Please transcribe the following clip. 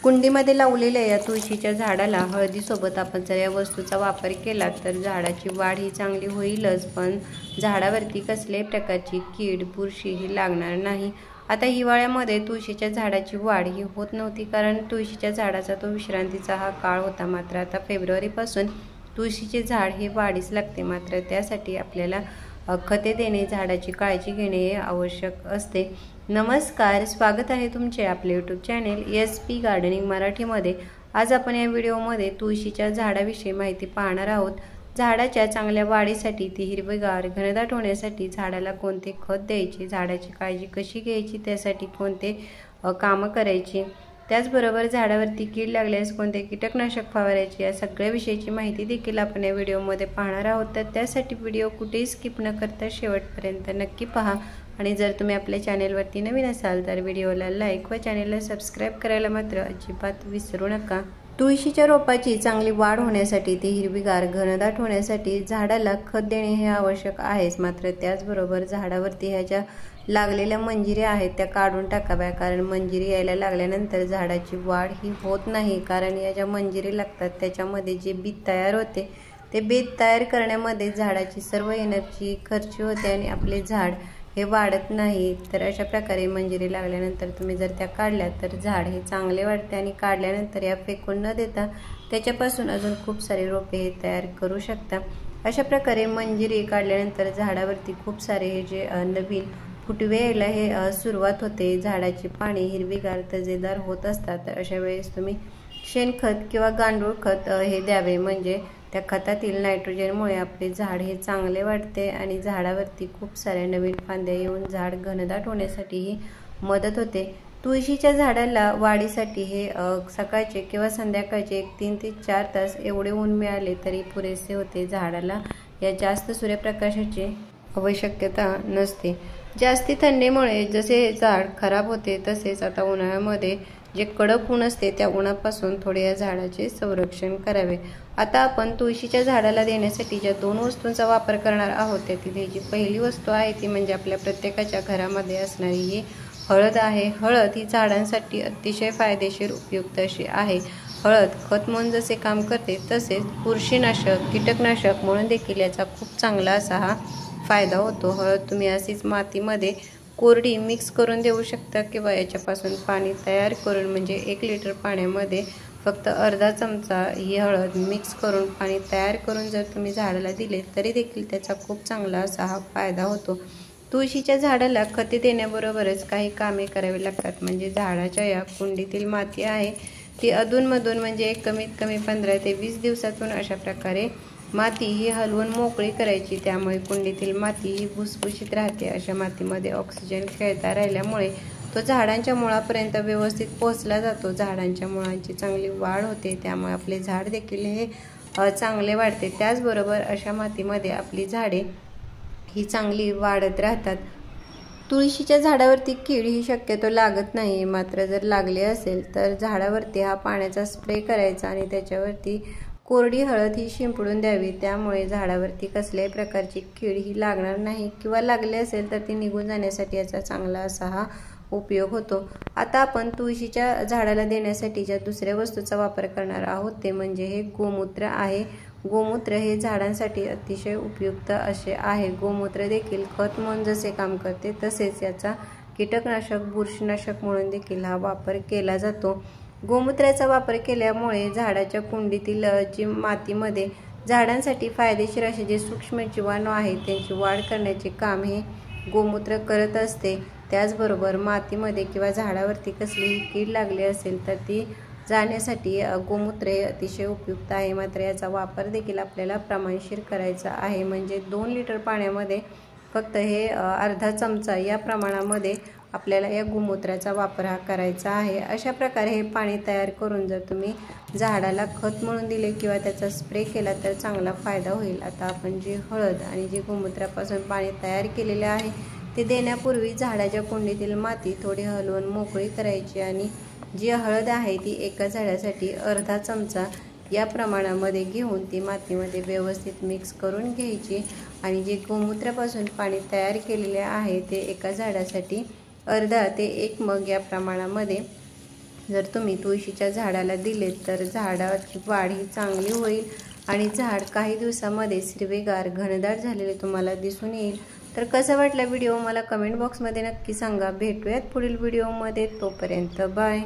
कुंडीमध्ये लावलेल्या या तुळशीच्या झाडाला हळदीसोबत आपण जर या वस्तूचा वापर केला तर झाडाची वाढ ही चांगली होईलच, पण झाडावरती कसल्याही प्रकारची कीड बुरशी ही लागणार नाही। आता हिवाळ्यामध्ये तुळशीच्या झाडाची वाढ ही होत नव्हती, कारण तुळशीच्या झाडाचा तो विश्रांतीचा हा काळ होता। मात्र आता फेब्रुवारीपासून तुळशीचे झाड हे वाढीस लागते। मात्र त्यासाठी आपल्याला खते देणे, झाडाची काळजी घेणे हे आवश्यक असते। नमस्कार, स्वागत आहे तुमचे आपले यूट्यूब चॅनेल SP गार्डनिंग मराठीमध्ये। आज आपण या व्हिडिओमध्ये तुळशीच्या झाडाविषयी माहिती पाहणार आहोत। झाडाच्या चांगल्या वाढीसाठी, ती हिरवीगार घनदाट होण्यासाठी झाडाला कोणते खत द्यायचे, झाडाची काळजी कशी घ्यायची, त्यासाठी कोणते कामं करायची, त्याचबरोबर झाडावरती कीड लागल्यास कोणते कीटकनाशक फवारायचे, या सगळ्या विषयीची माहिती देखील आपण या व्हिडिओमध्ये पाहणार आहोत। तर त्यासाठी व्हिडिओ कुठेही स्किप न करता शेवटपर्यंत नक्की पहा। आणि जर तुम्ही आपल्या चॅनेलवरती नवीन असाल तर व्हिडिओला लाईक व चॅनेलला सबस्क्राईब करायला मात्र अजिबात विसरू नका। तुळशीच्या रोपाची चांगली वाढ होण्यासाठी, ती हिरवीगार घनदाट होण्यासाठी झाडाला खत देणे हे आवश्यक आहेच। मात्र त्याचबरोबर झाडावरती ह्या ज्या लागलेल्या मंजिरी आहेत त्या काढून टाकाव्या, कारण मंजिरी यायला लागल्यानंतर झाडाची वाढ ही होत नाही। कारण या ज्या मंजिरी लागतात त्याच्यामध्ये जे बीज तयार होते, ते बीज तयार करण्यामध्ये झाडाची सर्व एनर्जी खर्च होते आणि आपले झाड हे वाढत नाही। तर अशा प्रकारे मंजिरी लागल्यानंतर तुम्ही जर त्या काढल्या तर झाड हे चांगले वाढते आणि काढल्यानंतर या फेकून न देता त्याच्यापासून अजून खूप सारे रोपे हे तयार करू शकता। अशा प्रकारे मंजिरी काढल्यानंतर झाडावरती खूप सारे हे जे नवीन फुटवे यायला हे सुरुवात होते। झाडाची पाने हिरवीगार तजेदार होत असतात। तर अशा वेळेस तुम्ही शेणखत किंवा गांडूळ खत हे द्यावे, म्हणजे त्या खतातील नायट्रोजनमुळे आपले झाड हे चांगले वाढते आणि झाडावरती खूप साऱ्या नवीन फांद्या येऊन झाड घनदाट होण्यासाठीही मदत होते। तुळशीच्या झाडाला वाढीसाठी हे सकाळचे किंवा संध्याकाळचे 3 ते 4 तास एवढे ऊन मिळाले तरी पुरेसे होते। झाडाला या जास्त सूर्यप्रकाशाची आवश्यकता नसते। जास्ती थंडीमुळे जसे झाड खराब होते, तसेच आता उन्हाळ्यामध्ये जे कडक ऊन असते त्या उन्हापासून थोडे या झाडाचे संरक्षण करावे। आता आपण तुळशीच्या झाडाला देण्यासाठी ज्या 2 वस्तूंचा वापर करणार आहोत, त्यातील जी पहिली वस्तू आहे ती म्हणजे आपल्या प्रत्येकाच्या घरामध्ये असणारी ही हळद आहे। हळद ही झाडांसाठी अतिशय फायदेशीर उपयुक्त अशी आहे। हळद खत म्हणून जसे काम करते, तसेच बुरशीनाशक, कीटकनाशक म्हणून देखील याचा खूप चांगला असा हा फायदा होतो। हळद तुम्ही अशीच मातीमध्ये कोरडी मिक्स करून देऊ शकता किंवा याच्यापासून पाणी तयार करून, म्हणजे 1 लिटर पाण्यामध्ये फक्त अर्धा चमचा ही हळद मिक्स करून पाणी तयार करून जर तुम्ही झाडाला दिले तरी देखील त्याचा खूप चांगला असा हा फायदा होतो। तुळशीच्या झाडाला खते देण्याबरोबरच काही कामे करावी लागतात, म्हणजे झाडाच्या या कुंडीतील माती आहे ती अधूनमधून, म्हणजे कमीत कमी 15 ते 20 दिवसातून अशा प्रकारे माती ही हलवून मोकळी करायची। त्यामुळे कुंडीतील माती ही भुसभुशीत राहते। अशा मातीमध्ये ऑक्सिजन खेळता राहिल्यामुळे तो झाडांच्या मुळापर्यंत व्यवस्थित पोहोचला जातो। झाडांच्या मुळांची चांगली वाढ होते, त्यामुळे आपले झाड देखील हे चांगले वाढते। त्याचबरोबर अशा मातीमध्ये आपली झाडे ही चांगली वाढत राहतात। तुळशीच्या झाडावरती कीड ही शक्यतो लागत नाही, मात्र जर लागले असेल तर झाडावरती हा पाण्याचा स्प्रे करायचा आणि त्याच्यावरती कोरडी हळद ही शिंपडून द्यावी। त्यामुळे झाडावरती कसल्याही प्रकारची कीड ही लागणार नाही, किंवा लागले असेल तर ती निघून जाण्यासाठी याचा चांगला असा हा उपयोग होतो। आता आपण तुळशीच्या झाडाला देण्यासाठी ज्या दुसऱ्या वस्तूचा वापर करणार आहोत ते म्हणजे हे गोमूत्र आहे। गोमूत्र हे झाडांसाठी अतिशय उपयुक्त असे आहे। गोमूत्र देखील खत म्हणून जसे काम करते, तसेच याचा कीटकनाशक, बुरशीनाशक म्हणून देखील हा वापर केला जातो। गोमूत्राचा वापर केल्यामुळे झाडाच्या कुंडीतील जी मातीमध्ये झाडांसाठी फायदेशीर असे जे सूक्ष्म जीवाणू आहेत त्यांची वाढ करण्याचे काम हे गोमूत्र करत असते। त्याचबरोबर मातीमध्ये किंवा झाडावरती कसलीही कीड लागली असेल तर ती जाण्यासाठी गोमूत्र हे अतिशय उपयुक्त आहे। मात्र याचा वापर देखील आपल्याला प्रमाणशीर करायचा आहे, म्हणजे 2 लिटर पाण्यामध्ये फक्त हे अर्धा चमचा या प्रमाणामध्ये आपल्याला या गोमूत्राचा वापर हा करायचा आहे। अशा प्रकारे हे पाणी तयार करून जर तुम्ही झाडाला खत म्हणून दिले किंवा त्याचा स्प्रे केला तर चांगला फायदा होईल। आता आपण जी हळद आणि जी गोमूत्रापासून पाणी तयार केलेले आहे ते देण्यापूर्वी झाडाच्या कुंडीतील माती थोडी हलवून मोकळी करायची आणि जी हळद आहे ती एका झाडासाठी अर्धा चमचा या प्रमाणामध्ये घेऊन ती मातीमध्ये व्यवस्थित मिक्स करून घ्यायची आणि जे गोमूत्रापासून पाणी तयार केलेले आहे ते एका झाडासाठी अर्धा ते 1 मग या प्रमाणामध्ये जर तुम्ही तुळशीच्या झाडाला दिले तर झाडाची वाढ ही चांगली होईल आणि झाड काही दिवसामध्ये हिरवेगार घनदाट झालेले तुम्हाला दिसून येईल। तर कसा वाटला व्हिडिओ मला कमेंट बॉक्समध्ये नक्की सांगा। भेटूयात पुढील व्हिडिओमध्ये, तोपर्यंत बाय।